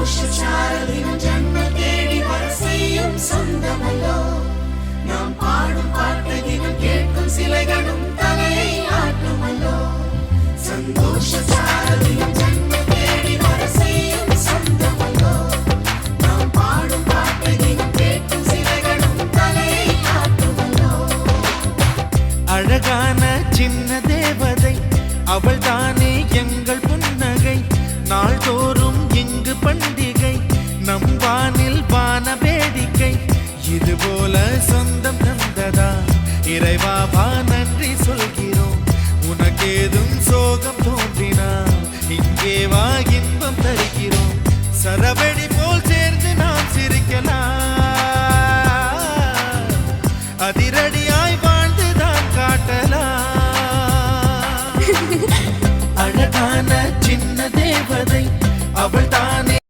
சந்தோஷச்சாரலின் ஜன்ம தேடி வர செய்யும் சொந்தமல்லோ நாம் பாடும் பாட்டை தினம் கேட்கும் சிலைகளும் தலையை ஆட்டுமல்லோ சந்தோஷச்சாரலின் ஜன்ம தேடி வர செய்யும் சொந்தமல்லோ நாம் பாடும் பாட்டை தினம் கேட்கும் சிலைகளும் தலையை ஆட்டுமல்லோ அழகான சின்ன தேவதை அவள் தானே எங்கள் புன்னகை நாள்தோறும் இங்கு பண்டிகை நம் வானில் வான வேடிக்கை இதுபோல சொந்தம் தந்ததா இறைவாவா நன்றி சொல்கிறோம் உனக்கேதும் சோகம் தோன்றினா இங்கே வா இன்பம் தருகிறோம் சரவெடி